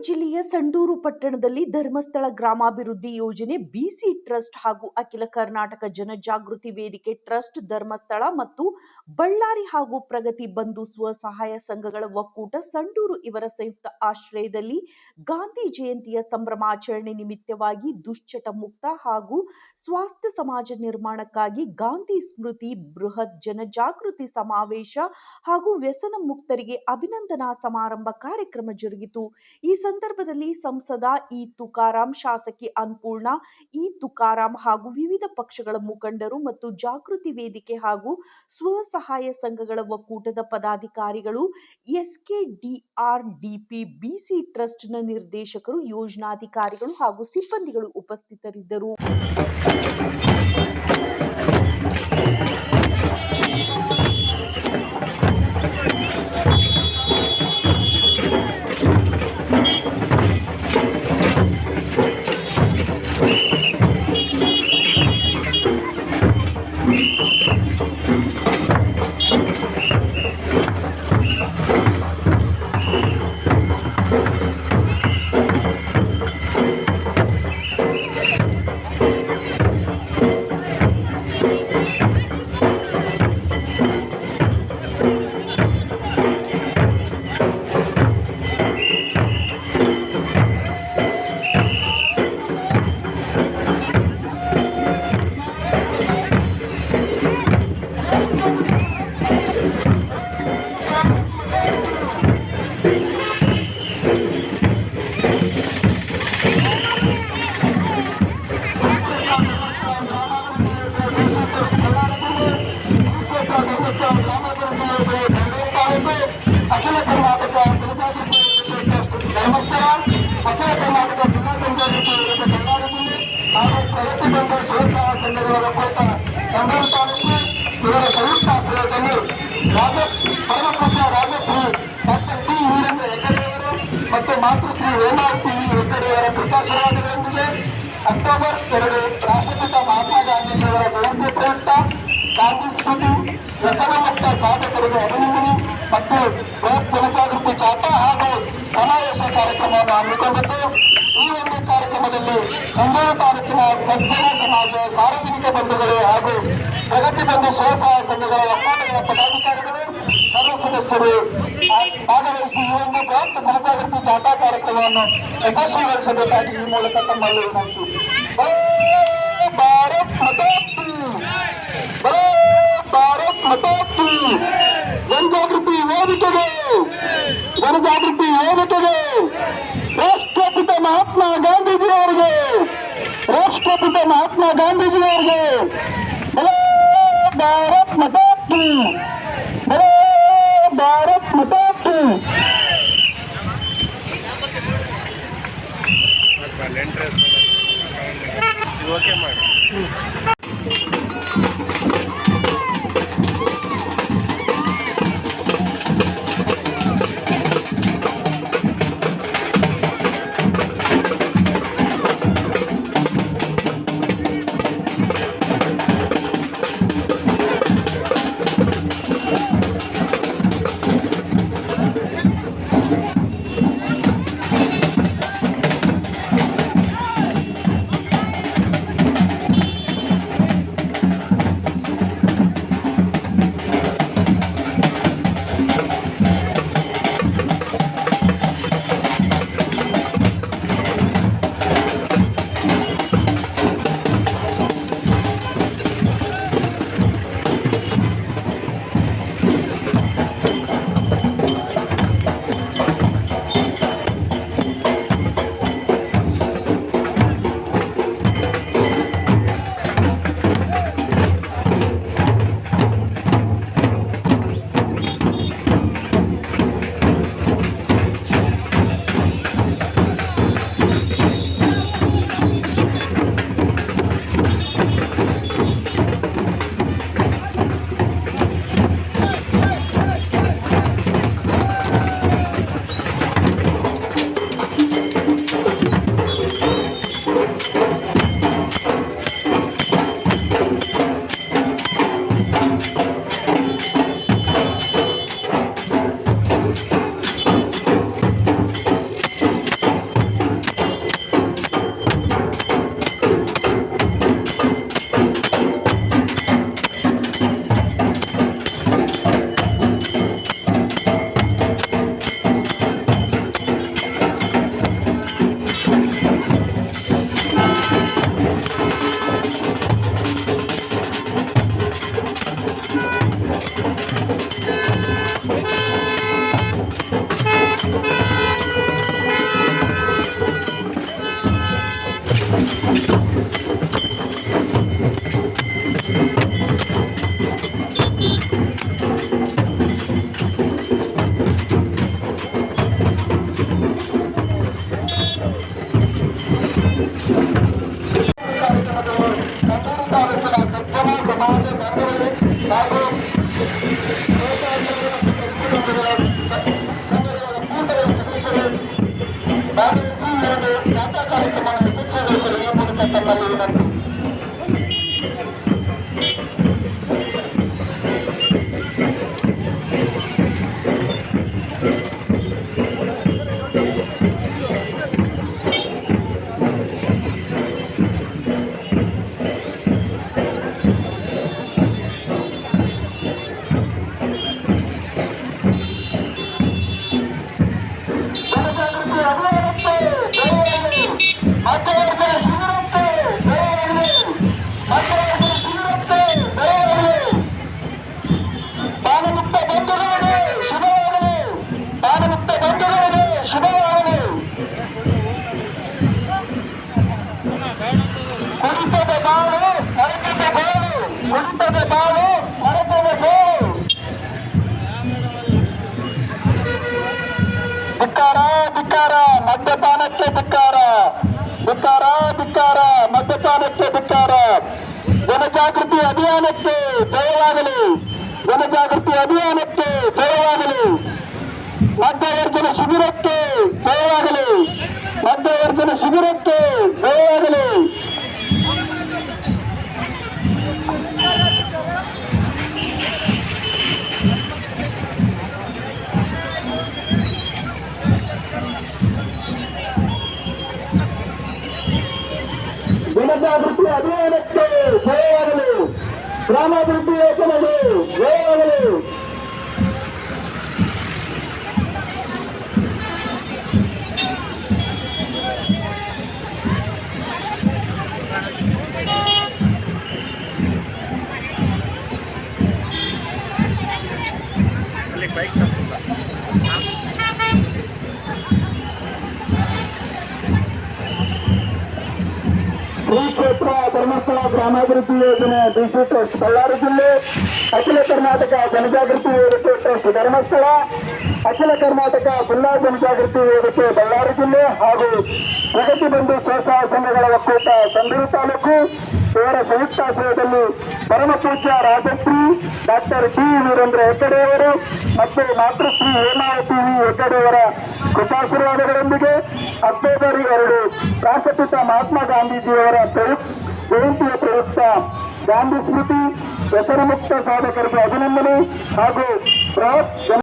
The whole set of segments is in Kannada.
ಜಿಲ್ಲೆಯ ಸಂಡೂರು ಪಟ್ಟಣದಲ್ಲಿ ಧರ್ಮಸ್ಥಳ ಗ್ರಾಮಾಭಿವೃದ್ಧಿ ಯೋಜನೆ, ಬಿಸಿ ಟ್ರಸ್ಟ್ ಹಾಗೂ ಅಖಿಲ ಕರ್ನಾಟಕ ಜನಜಾಗೃತಿ ವೇದಿಕೆ ಟ್ರಸ್ಟ್, ಧರ್ಮಸ್ಥಳ ಮತ್ತು ಬಳ್ಳಾರಿ ಹಾಗೂ ಪ್ರಗತಿ ಬಂಧು ಸ್ವಸಹಾಯ ಸಂಘಗಳ ಒಕ್ಕೂಟ ಸಂಡೂರು ಇವರ ಸಂಯುಕ್ತ ಆಶ್ರಯದಲ್ಲಿ ಗಾಂಧಿ ಜಯಂತಿಯ ಸಂಭ್ರಮಾಚರಣೆ ನಿಮಿತ್ತವಾಗಿ ದುಶ್ಚಟ ಮುಕ್ತ ಹಾಗೂ ಸ್ವಾಸ್ಥ್ಯ ಸಮಾಜ ನಿರ್ಮಾಣಕ್ಕಾಗಿ ಗಾಂಧಿ ಸ್ಮೃತಿ ಬೃಹತ್ ಜನಜಾಗೃತಿ ಸಮಾವೇಶ ಹಾಗೂ ವ್ಯಸನ ಮುಕ್ತರಿಗೆ ಅಭಿನಂದನಾ ಸಮಾರಂಭ ಕಾರ್ಯಕ್ರಮ ಜರುಗಿತು. ಈ ಸಂದರ್ಭದಲ್ಲಿ ಸಂಸದ ಇ ತುಕಾರಾಂ, ಶಾಸಕಿ ಅನ್ನಪೂರ್ಣ ಇ ತುಕಾರಾಂ ಹಾಗೂ ವಿವಿಧ ಪಕ್ಷಗಳ ಮುಖಂಡರು ಮತ್ತು ಜಾಗೃತಿ ವೇದಿಕೆ ಹಾಗೂ ಸ್ವಸಹಾಯ ಸಂಘಗಳ ಒಕ್ಕೂಟದ ಪದಾಧಿಕಾರಿಗಳು, ಎಸ್ಕೆಡಿಆರ್ಡಿಪಿ ಬಿಸಿ ಟ್ರಸ್ಟ್ನ ನಿರ್ದೇಶಕರು, ಯೋಜನಾಧಿಕಾರಿಗಳು ಹಾಗೂ ಸಿಬ್ಬಂದಿಗಳು ಉಪಸ್ಥಿತರಿದ್ದರು. ಅಖಿಲ ಕರ್ನಾಟಕ ಜನಜಾಗೃತಿ ಧರ್ಮಸ್ಥಳ, ಅಖಿಲ ಕರ್ನಾಟಕ ಜಿಲ್ಲಾ ಜನಜಾಗೃತಿ ಕರ್ನಾಟಕದಲ್ಲಿ ಹಾಗೂ ಪ್ರಗತಿ ಬಂಧು ಸ್ವಸಹಾಯ ಸಂಘಗಳ ಒಕ್ಕೂಟ ಸಂಡೂರು ತಾಲೂಕು ಇವರ ಸಂಯುಕ್ತ ಆಶ್ರಯದಲ್ಲಿ ಪರಮಪೂಜ್ಯ ರಾಜಶ್ರೀ ಡಾಕ್ಟರ್ ಟಿ ವೀರೇಂದ್ರ ಹೆಗ್ಗಡೆಯವರು ಮತ್ತು ಮಾತೃಶ್ರೀ ಹೇಮಾವತಿ ಹೆಗ್ಗಡೆಯವರ ಪ್ರಕಾಶನವಾದಗಳೊಂದಿಗೆ ಅಕ್ಟೋಬರ್ 2 ರಾಷ್ಟ್ರಪಿತ ಮಹಾತ್ಮ ಗಾಂಧೀಜಿಯವರ ಜಯಂತಿ ಪ್ರಯುಕ್ತ ಗಾಂಧಿ ಸ್ಮೃತಿ ವ್ಯಸನ ಮುಕ್ತ ಸಾಧಕರಿಗೆ ಅಭಿನಂದನೆ ಮತ್ತು ಬೃಹತ್ ಜನಜಾಗೃತಿ ಜಾಥಾ ಹಾಗೂ ಸಮಾವೇಶ ಕಾರ್ಯಕ್ರಮವನ್ನು ಹಮ್ಮಿಕೊಂಡಿದ್ದು, ಈ ಒಂದು ಕಾರ್ಯಕ್ರಮದಲ್ಲಿ ಸಂಡೂರು ತಾಲೂಕಿನ ಸಜ್ಜನ ಸಮಾಜ, ಸಾರ್ವಜನಿಕ ಬಂಧುಗಳು ಹಾಗೂ ಪ್ರಗತಿ ಬಂಧು ಸ್ವಸಹಾಯ ಸಂಘಗಳ ಒಕ್ಕೂಟಗಳ ಪದಾಧಿಕಾರಿಗಳು, ಸರ್ವ ಸದಸ್ಯರು ಭಾಗವಹಿಸಿ ಈ ಒಂದು ಬೃಹತ್ ಜನಜಾಗೃತಿ ಜಾಥಾ ಕಾರ್ಯಕ್ರಮವನ್ನು ಯಶಸ್ವಿಗೊಳಿಸಬೇಕಾಗಿ ಈ ಮೂಲಕ ತಮ್ಮಲ್ಲಿ ವಿನಂತಿ. ಭಾರತ್ ಮಾತಾ ಕೀ, ಭಾರತ್ ಮಾತಾ ಕೀ. ಜನಜಾಗೃತಿ ವೇದಿಕೆಗೆ, ಜನಜಾಗೃತಿ ವೇದಿಕೆಗೆ, ರಾಷ್ಟ್ರಪಿತ ಮಹಾತ್ಮ ಗಾಂಧೀಜಿಯವರಿಗೆ, ರಾಷ್ಟ್ರಪಿತ ಮಹಾತ್ಮ ಗಾಂಧೀಜಿಯವರಿಗೆ ಭಾರತ್ ಮಾತಾ ಕೀ, ಭಾರತ್ ಮಾತಾ ಕೀ. ಓಕೆ ಮಾಡಿ. ಧಿಕ್ಕಾರ ಧಿಕ್ಕಾರ ಮದ್ಯಪಾನಕ್ಕೆ ಧಿಕ್ಕಾರ, ಧಿಕ್ಕಾರ ಧಿಕ್ಕಾರ ಮದ್ಯಪಾನಕ್ಕೆ ಧಿಕ್ಕಾರ. ಜನಜಾಗೃತಿ ಅಭಿಯಾನಕ್ಕೆ ಜಯವಾಗಲಿ, ಜನಜಾಗೃತಿ ಅಭಿಯಾನಕ್ಕೆ ಜಯವಾಗಲಿ. ಮದ್ಯವರ್ಜನ ಶಿಬಿರಕ್ಕೆ ಜಯವಾಗಲಿ, ಮದ್ಯವರ್ಜನ ಶಿಬಿರಕ್ಕೆ ಜಯವಾಗಲಿ. ಜನಜಾಗೃತಿ ಅಭಿಯಾನಕ್ಕೆ ಜಯವಾಗಲಿ, ಗ್ರಾಮಾಭಿವೃದ್ಧಿ ಯೋಜನೆಗೆ ಜಯವಾಗಲಿ. ಶ್ರೀ ಕ್ಷೇತ್ರ ಧರ್ಮಸ್ಥಳ ಗ್ರಾಮಾಭಿವೃದ್ಧಿ ಯೋಜನೆ ಬಿಸಿ ಟ್ರಸ್ಟ್ ಬಳ್ಳಾರಿ ಜಿಲ್ಲೆ, ಅಖಿಲ ಕರ್ನಾಟಕ ಜನಜಾಗೃತಿ ವೇದಿಕೆ ಟ್ರಸ್ಟ್ ಧರ್ಮಸ್ಥಳ, ಅಖಿಲ ಕರ್ನಾಟಕ ಜಿಲ್ಲಾ ಜನಜಾಗೃತಿ ವೇದಿಕೆ ಬಳ್ಳಾರಿ ಜಿಲ್ಲೆ ಹಾಗೂ ಪ್ರಗತಿ ಬಂಧು ಸ್ವಸಹಾಯ ಸಂಘಗಳ ಒಕ್ಕೂಟ ಸಂಡೂರು ತಾಲೂಕು ಇವರ ಸಂಯುಕ್ತಾಶ್ರಯದಲ್ಲಿ ಪರಮ ಪೂಜ್ಯ ರಾಜಶ್ರೀ ಡಾಕ್ಟರ್ ಟಿ ವೀರೇಂದ್ರ ಹೆಗ್ಗಡೆಯವರು ಮತ್ತು ಮಾತೃಶ್ರೀ ಹೇಮಾವತಿ ಹೆಗ್ಗಡೆಯವರ ಕೃಪಾಶೀರ್ವಾದಗಳೊಂದಿಗೆ ಅಕ್ಟೋಬರ್ 2 ರಾಷ್ಟ್ರಪಿತ ಮಹಾತ್ಮ ಗಾಂಧೀಜಿಯವರ ಜಯಂತಿಯ ಪ್ರಯುಕ್ತ ಗಾಂಧಿ ಸ್ಮೃತಿ ಹೆಸರು ಮುಕ್ತ ಸಾಧಕರಿಗೆ ಅಭಿನಂದನೆ ಹಾಗೂ ಬೃಹತ್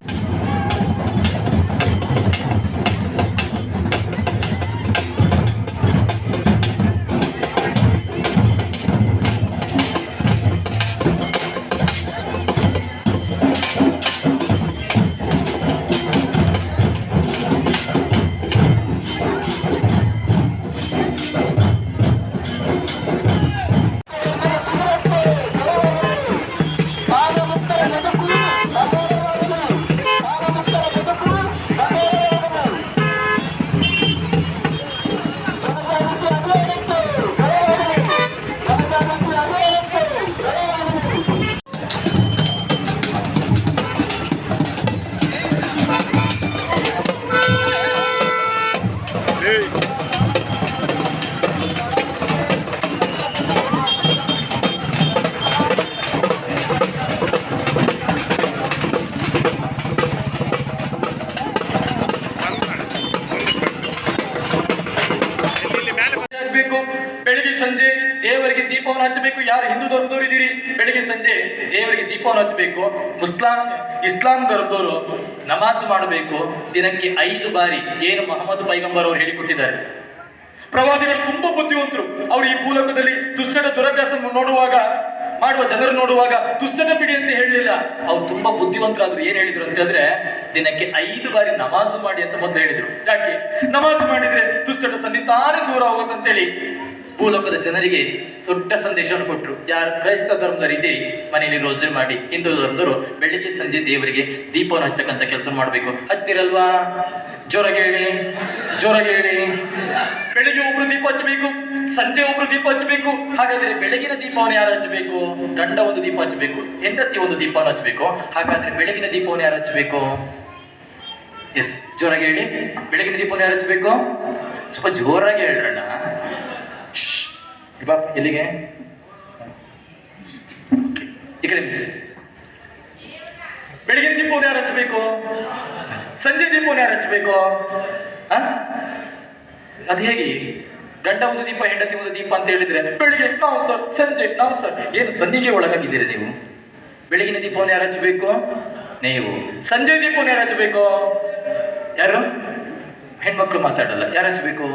ಬೆಳಿಗ್ಗೆ ಸಂಜೆ ದೇವರಿಗೆ ದೀಪವನ್ನು ಹಚ್ಚಬೇಕು. ಯಾರು ಹಿಂದೂ ಧರ್ಮದವರು ಇದ್ದೀರಿ, ಬೆಳಿಗ್ಗೆ ಸಂಜೆ ದೇವರಿಗೆ ದೀಪವನ್ನು ಹಚ್ಚಬೇಕು. ಇಸ್ಲಾಂ ಧರ್ಮದವರು ನಮಾಜ್ ಮಾಡಬೇಕು ದಿನಕ್ಕೆ 5 ಬಾರಿ. ಏನು ಮೊಹಮ್ಮದ್ ಪೈಗಂಬರ್ ಅವರು ಹೇಳಿಕೊಟ್ಟಿದ್ದಾರೆ. ಪ್ರವಾದಿಗಳು ತುಂಬಾ ಬುದ್ಧಿವಂತರು. ಅವರು ಈ ಭೂಲೋಕದಲ್ಲಿ ದುಶ್ಚಟ ದುರಭ್ಯಾಸ ಮಾಡುವ ಜನರು ನೋಡುವಾಗ ದುಶ್ಚಟ ಬಿಡಿ ಅಂತ ಹೇಳಲಿಲ್ಲ. ಅವ್ರು ತುಂಬಾ ಬುದ್ಧಿವಂತರಾದ್ರು. ಏನ್ ಹೇಳಿದ್ರು ಅಂತ ಹೇಳಿದ್ರೆ, ದಿನಕ್ಕೆ 5 ಬಾರಿ ನಮಾಜ್ ಮಾಡಿ ಅಂತ ಮೊದಲು ಹೇಳಿದ್ರು. ಯಾಕೆ? ನಮಾಜ್ ಮಾಡಿದ್ರೆ ದುಶ್ಚಟ ತನ್ನಿಂತಾನೇ ದೂರ ಹೋಗುತ್ತಂತೇಳಿ ಭೂಲೋಕದ ಜನರಿಗೆ ದೊಡ್ಡ ಸಂದೇಶವನ್ನು ಕೊಟ್ಟರು. ಯಾರು ಕ್ರೈಸ್ತ ಧರ್ಮದವರು ಇದ್ದೀರಿ, ಮನೆಯಲ್ಲಿ ರೋಜರಿ ಮಾಡಿ. ಹಿಂದೂ ಧರ್ಮದವರು ಬೆಳಿಗ್ಗೆ ಸಂಜೆ ದೇವರಿಗೆ ದೀಪವನ್ನು ಹಚ್ಚತಕ್ಕಂಥ ಕೆಲಸ ಮಾಡಬೇಕು. ಹತ್ತಿರಲ್ವಾ? ಜೋರಾಗಿ ಹೇಳಿ, ಜೋರಾಗಿ ಹೇಳಿ. ಬೆಳಿಗ್ಗೆ ಒಬ್ರು ದೀಪ ಹಚ್ಚಬೇಕು, ಸಂಜೆ ಒಬ್ರು ದೀಪ ಹಚ್ಚಬೇಕು. ಹಾಗಾದ್ರೆ ಬೆಳಗಿನ ದೀಪವನ್ನು ಯಾರು ಹಚ್ಚಬೇಕು? ಗಂಡ ಒಂದು ದೀಪ ಹಚ್ಚಬೇಕು, ಹೆಂಡತಿ ಒಂದು ದೀಪವನ್ನು ಹಚ್ಚಬೇಕು. ಹಾಗಾದ್ರೆ ಬೆಳಗಿನ ದೀಪವನ್ನು ಯಾರು ಹಚ್ಚಬೇಕು? ಎಸ್, ಜೋರಾಗಿ ಹೇಳಿ. ಬೆಳಗಿನ ದೀಪವನ್ನು ಯಾರು ಹಚ್ಚಬೇಕು? ಸ್ವಲ್ಪ ಜೋರಾಗಿ ಹೇಳ್ರಣ್ಣ. ಬಾ, ಎಲ್ಲಿಗೆ? ಈ ಕಡೆ ಮಿಸ್. ಬೆಳಗಿನ ದೀಪವನ್ನು ಯಾರು ಹಚ್ಚಬೇಕು? ಸಂಜೆ ದೀಪವನ್ನು ಯಾರು ಹಚ್ಚಬೇಕು? ಅದು ಹೇಗೆ? ಗಂಡ ಒಂದು ದೀಪ, ಹೆಂಡತಿ ಒಂದು ದೀಪ ಅಂತ ಹೇಳಿದ್ರೆ ಬೆಳಿಗ್ಗೆ ನಾವು ಸರ್, ಸಂಜೆ ನಾವು ಸರ್. ಏನು ಸನ್ನಿಗೆ ಒಳಗಾಗಿದ್ದೀರಿ ನೀವು? ಬೆಳಗಿನ ದೀಪವನ್ನು ಯಾರು ಹಚ್ಚಬೇಕು? ನೀವು. ಸಂಜೆ ದೀಪವನ್ನು ಯಾರು ಹಚ್ಚಬೇಕು? ಯಾರು? ಹೆಣ್ಮಕ್ಳು ಮಾತಾಡಲ್ಲ, ಯಾರು ಹಚ್ಚಬೇಕು?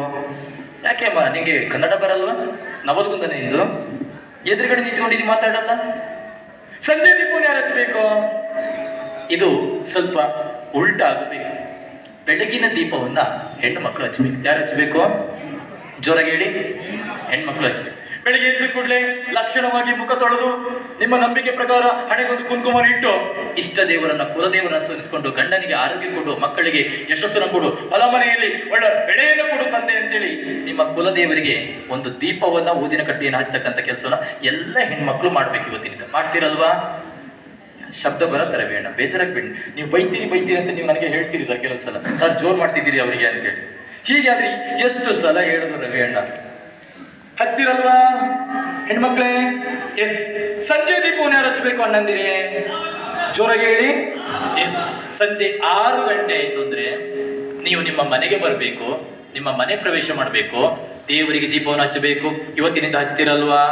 ಯಾಕೆ ಅಮ್ಮ, ನಿಂಗೆ ಕನ್ನಡ ಬರಲ್ವಾ? ನವಲ್ಗುಂದನೇ ಇಂದು ಎದುರುಗಡೆ ನಿಂತ್ಕೊಂಡಿದ್ದು ಮಾತಾಡಲ್ಲ. ಸಂಜೆ ದೀಪವನ್ನು ಯಾರು ಹಚ್ಚಬೇಕು? ಇದು ಸ್ವಲ್ಪ ಉಲ್ಟಾ ಆಗಬೇಕು. ಬೆಳಗಿನ ದೀಪವನ್ನ ಹೆಣ್ಣು ಮಕ್ಕಳು ಹಚ್ಚಬೇಕು. ಯಾರು ಹಚ್ಚಬೇಕು? ಜೋರಾಗಿ ಹೇಳಿ. ಹೆಣ್ಮಕ್ಳು ಹಚ್ಚಬೇಕು. ಬೆಳಿಗ್ಗೆ ಎದ್ದು ಕೂಡಲೇ ಲಕ್ಷಣವಾಗಿ ಮುಖ ತೊಳೆದು ನಿಮ್ಮ ನಂಬಿಕೆ ಪ್ರಕಾರ ಹಣೆಗೊಂದು ಕುಂಕುಮ ಇಟ್ಟು ಇಷ್ಟ ದೇವರನ್ನ, ಕುಲದೇವರನ್ನ ಸ್ಮರಿಸಿಕೊಂಡು ಗಂಡನಿಗೆ ಆರೋಗ್ಯ ಕೊಡು, ಮಕ್ಕಳಿಗೆ ಯಶಸ್ಸನ್ನು ಕೊಡು, ಹೊಲ ಮನೆಯಲ್ಲಿ ಒಳ್ಳೆ ಬೆಳೆಯನ್ನು ಕೊಡು ತಂದೆ ಅಂತೇಳಿ ನಿಮ್ಮ ಕುಲದೇವರಿಗೆ ಒಂದು ದೀಪವನ್ನ, ಊದಿನ ಕಡ್ಡಿಯನ್ನು ಹಚ್ಚತಕ್ಕಂಥ ಕೆಲಸನ ಎಲ್ಲ ಹೆಣ್ಮಕ್ಳು ಮಾಡ್ಬೇಕು. ಇವತ್ತಿನಿಂದ ಮಾಡ್ತೀರಲ್ವಾ? ಶಬ್ದ ಬರತ್ತಾರೆ ಬೇಡ, ಬೇಜಾರಾಗ್ಬೇಡಿ. ನೀವು ಬೈತೀರಿ ಅಂತ ನೀವು ನನಗೆ ಹೇಳ್ತೀರಿ ಸರ್ ಕೆಲವು ಸಲ. ಸರ್ ಜೋರ್ ಮಾಡ್ತಿದ್ದೀರಿ ಅವರಿಗೆ ಅಂತೇಳಿ. ಹೀಗಾದ್ರೆ ಎಷ್ಟು ಸಲ ಹೇಳಿದ್ರು ರವಿ ಅಣ್ಣ? ಹತ್ತಿರಲ್ವಾ ಹೆಣ್ಮಕ್ಳೇ? ಎಸ್. ಸಂಜೆ ದೀಪವನ್ನು ಯಾರು ಹಚ್ಚಬೇಕು ಅಣ್ಣಂದಿರಿ? ಜೋರಾಗಿ ಹೇಳಿ. ಎಸ್. ಸಂಜೆ 6 ಗಂಟೆ ಆಯ್ತು ಅಂದ್ರೆ ನೀವು ನಿಮ್ಮ ಮನೆಗೆ ಬರಬೇಕು, ನಿಮ್ಮ ಮನೆ ಪ್ರವೇಶ ಮಾಡಬೇಕು, ದೇವರಿಗೆ ದೀಪವನ್ನು ಹಚ್ಚಬೇಕು. ಇವತ್ತಿನಿಂದ ಹತ್ತಿರಲ್ವಾ?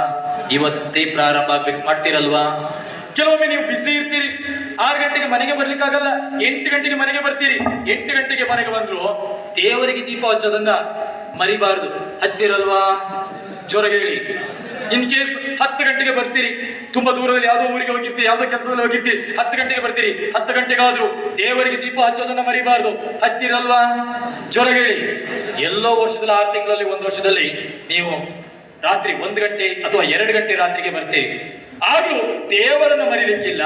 ಇವತ್ತೇ ಪ್ರಾರಂಭ ಆಗ್ಬೇಕು. ಮಾಡ್ತೀರಲ್ವಾ? ಕೆಲವೊಮ್ಮೆ ನೀವು ಬಿಸಿ ಇರ್ತೀರಿ, 6 ಗಂಟೆಗೆ ಮನೆಗೆ ಬರ್ಲಿಕ್ಕಾಗಲ್ಲ, 8 ಗಂಟೆಗೆ ಮನೆಗೆ ಬರ್ತೀರಿ. 8 ಗಂಟೆಗೆ ಮನೆಗೆ ಬಂದ್ರು ದೇವರಿಗೆ ದೀಪ ಹಚ್ಚೋದನ್ನ ಮರಿಬಾರ್ದು. ಹತ್ತಿರಲ್ವಾ? ಜೋರಾಗಿ ಹೇಳಿ. ಇನ್ ಕೇಸ್ 10 ಗಂಟೆಗೆ ಬರ್ತೀರಿ, ತುಂಬಾ ದೂರದಲ್ಲಿ ಯಾವುದೋ ಊರಿಗೆ ಹೋಗಿರ್ತೀರಿ, ಯಾವುದೋ ಕೆಲಸದಲ್ಲಿ ಹೋಗಿರ್ತೀರಿ, 10 ಗಂಟೆಗೆ ಬರ್ತೀರಿ. 10 ಗಂಟೆಗಾದ್ರೂ ದೇವರಿಗೆ ದೀಪ ಹಚ್ಚೋದನ್ನ ಮರಿಬಾರ್ದು. ಹತ್ತಿರಲ್ವಾ? ಜೋರಾಗಿ ಹೇಳಿ. ಎಲ್ಲೋ ವರ್ಷದಲ್ಲಿ 6 ತಿಂಗಳಲ್ಲಿ, 1 ವರ್ಷದಲ್ಲಿ ನೀವು ರಾತ್ರಿ 1 ಗಂಟೆ ಅಥವಾ 2 ಗಂಟೆ ರಾತ್ರಿಗೆ ಬರ್ತೀರಿ. ಆದ್ರೂ ದೇವರನ್ನ ಮರಿಲಿಕ್ಕಿಲ್ಲ.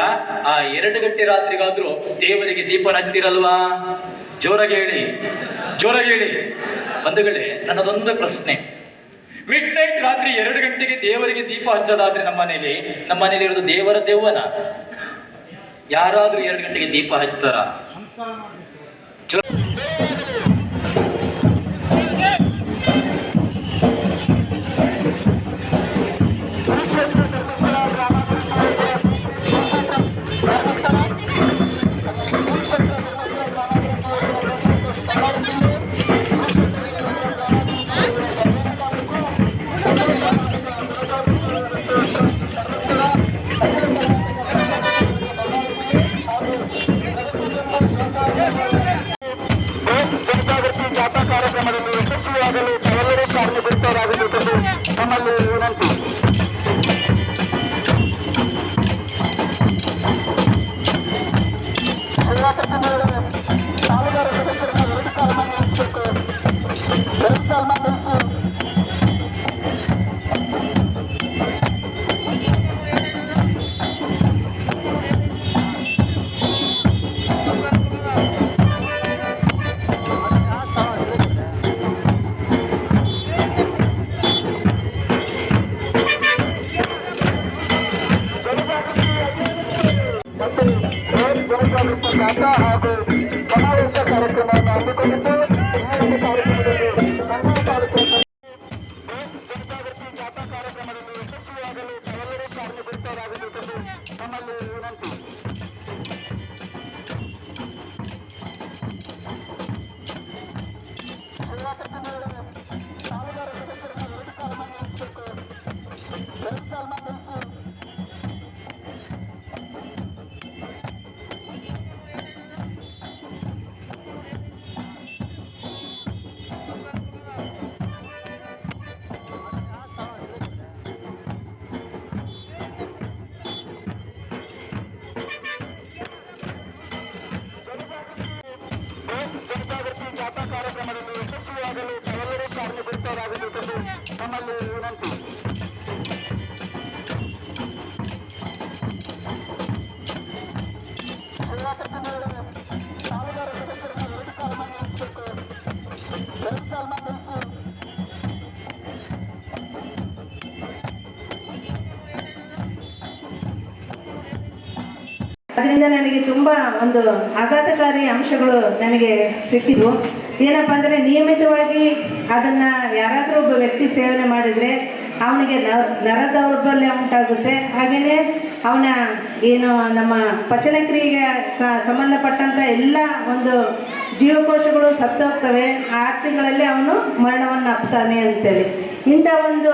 ಆ 2 ಗಂಟೆ ರಾತ್ರಿಗಾದ್ರೂ ದೇವರಿಗೆ ದೀಪ ಹತ್ತಿರಲ್ವಾ? ಜೋರಾಗಿ ಹೇಳಿ. ಜೋರಾಗಿ ಹೇಳಿ. ಬಂಧುಗಳೇ, ನನ್ನದೊಂದು ಪ್ರಶ್ನೆ. ಮಿಡ್ ನೈಟ್ ರಾತ್ರಿ 2 ಗಂಟೆಗೆ ದೇವರಿಗೆ ದೀಪ ಹಚ್ಚೋದಾದ್ರೆ ನಮ್ಮ ಮನೇಲಿ ಇರೋದು ದೇವರ ದೆವ್ವನ? ಯಾರಾದ್ರೂ 2 ಗಂಟೆಗೆ ದೀಪ ಹಚ್ತಾರ? ಜಾಥಾ ಕಾರ್ಯಕ್ರಮದಲ್ಲಿ ಯಶಸ್ವಿಯಾಗಲು ತಾವೆಲ್ಲರೂ ಕಾರ್ಯನಿರತರಾಗಬೇಕೆಂದು ನಮ್ಮಲ್ಲಿ ವಿನಂತಿ. ಪಾಲುದಾರ ಸದಸ್ಯರನ್ನು 2 ಕಾಲ ಮಂಡಿಸಬೇಕು. 2 ಕಾಲ ಮಂಡಿಸಿ ಜಾಥಾ ಹಾಗೂ ಸಮಾವೇಶ ಕಾರ್ಯಕ್ರಮವನ್ನು ಹಮ್ಮಿಕೊಂಡಿದ್ದು ಈ ಕಾರ್ಯಕ್ರಮದಲ್ಲಿ ಸಂಘ ತಾಲೂಕು ಜನಜಾಗೃತಿ ಜಾಥಾ ಕಾರ್ಯಕ್ರಮದಲ್ಲಿ ಯಶಸ್ವಿಯಾಗಲು ತಾವೆಲ್ಲರೂ ಕಾರ್ಯನಿರತರಾಗಬೇಕೆಂದು ನಮ್ಮಲ್ಲಿ ವಿನಂತಿ. ಪಾಲುದಾರ ಸದಸ್ಯರನ್ನು 2 ಕಾಲ ಮಂಡಿಸಬೇಕು. 2 ಕಾಲ ಮಂಡಿಸಿ ಜನಜಾಗೃತಿ ಜಾಥಾ ಕಾರ್ಯಕ್ರಮದಲ್ಲಿ ಯಶಸ್ವಿಯಾಗಲು ತಾವೆಲ್ಲರೂ ಅದರಿಂದ ನನಗೆ ತುಂಬ ಒಂದು ಆಘಾತಕಾರಿ ಅಂಶಗಳು ನನಗೆ ಸಿಕ್ಕಿದ್ವು. ಏನಪ್ಪ ಅಂದರೆ ನಿಯಮಿತವಾಗಿ ಅದನ್ನು ಯಾರಾದರೂ ಒಬ್ಬ ವ್ಯಕ್ತಿ ಸೇವನೆ ಮಾಡಿದರೆ ಅವನಿಗೆ ನರ ದೌರ್ಬಲ್ಯ ಉಂಟಾಗುತ್ತೆ. ಹಾಗೆಯೇ ಅವನ ಏನು ನಮ್ಮ ಪಚನಕ್ರಿಯೆಗೆ ಸಂಬಂಧಪಟ್ಟಂಥ ಎಲ್ಲ ಒಂದು ಜೀವಕೋಶಗಳು ಸತ್ತೋಗ್ತವೆ. 6 ತಿಂಗಳಲ್ಲಿ ಅವನು ಮರಣವನ್ನು ಅಪ್ತಾನೆ ಅಂತೇಳಿ ಇಂಥ ಒಂದು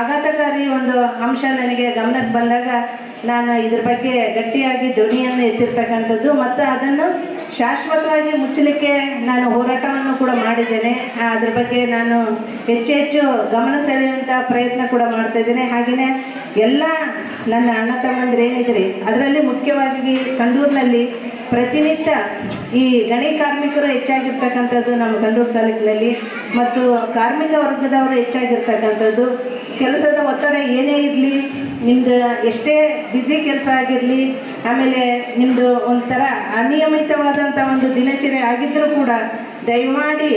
ಆಘಾತಕಾರಿ ಒಂದು ಅಂಶ ನನಗೆ ಗಮನಕ್ಕೆ ಬಂದಾಗ ನಾನು ಇದ್ರ ಬಗ್ಗೆ ಗಟ್ಟಿಯಾಗಿ ಧ್ವನಿಯನ್ನು ಎತ್ತಿರ್ತಕ್ಕಂಥದ್ದು ಮತ್ತು ಅದನ್ನು ಶಾಶ್ವತವಾಗಿ ಮುಚ್ಚಲಿಕ್ಕೆ ನಾನು ಹೋರಾಟವನ್ನು ಕೂಡ ಮಾಡಿದ್ದೇನೆ. ಅದ್ರ ಬಗ್ಗೆ ನಾನು ಹೆಚ್ಚು ಗಮನ ಸೆಳೆಯುವಂಥ ಪ್ರಯತ್ನ ಕೂಡ ಮಾಡ್ತಾಯಿದ್ದೇನೆ. ಹಾಗೆಯೇ ಎಲ್ಲ ನನ್ನ ಅಣ್ಣ ತಮ್ಮಂದಿರು ಏನಿದ್ರಿ ಅದರಲ್ಲಿ ಮುಖ್ಯವಾಗಿ ಸಂಡೂರಿನಲ್ಲಿ ಪ್ರತಿನಿತ್ಯ ಈ ಗಣಿ ಕಾರ್ಮಿಕರು ಹೆಚ್ಚಾಗಿರ್ತಕ್ಕಂಥದ್ದು ನಮ್ಮ ಸಂಡೂರು ತಾಲೂಕಿನಲ್ಲಿ ಮತ್ತು ಕಾರ್ಮಿಕ ವರ್ಗದವರು ಹೆಚ್ಚಾಗಿರ್ತಕ್ಕಂಥದ್ದು. ಕೆಲಸದ ಒತ್ತಡ ಏನೇ ಇರಲಿ, ನಿಮ್ಮದು ಎಷ್ಟೇ ಬ್ಯುಸಿ ಕೆಲಸ ಆಗಿರಲಿ, ಆಮೇಲೆ ನಿಮ್ಮದು ಒಂಥರ ಅನಿಯಮಿತವಾದಂಥ ಒಂದು ದಿನಚರಿ ಆಗಿದ್ದರೂ ಕೂಡ ದಯಮಾಡಿ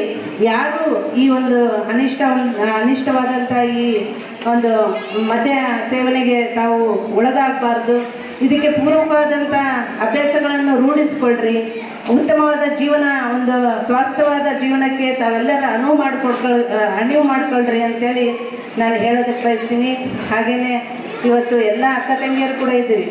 ಯಾರು ಈ ಒಂದು ಅನಿಷ್ಟವಾದಂಥ ಈ ಒಂದು ಮದ್ಯ ಸೇವನೆಗೆ ತಾವು ಒಳಗಾಗಬಾರ್ದು. ಇದಕ್ಕೆ ಪೂರ್ವಕವಾದಂಥ ಅಭ್ಯಾಸಗಳನ್ನು ರೂಢಿಸ್ಕೊಳ್ರಿ. ಉತ್ತಮವಾದ ಜೀವನ, ಒಂದು ಸ್ವಾಸ್ಥ್ಯವಾದ ಜೀವನಕ್ಕೆ ತಾವೆಲ್ಲರ ಅಣಿವು ಮಾಡಿಕೊಳ್ರಿ ಅಂತೇಳಿ ನಾನು ಹೇಳೋದಕ್ಕೆ ಬಯಸ್ತೀನಿ. ಹಾಗೆಯೇ ಇವತ್ತು ಎಲ್ಲ ಅಕ್ಕ ತಂಗಿಯರು ಕೂಡ ಇದ್ದೀರಿ.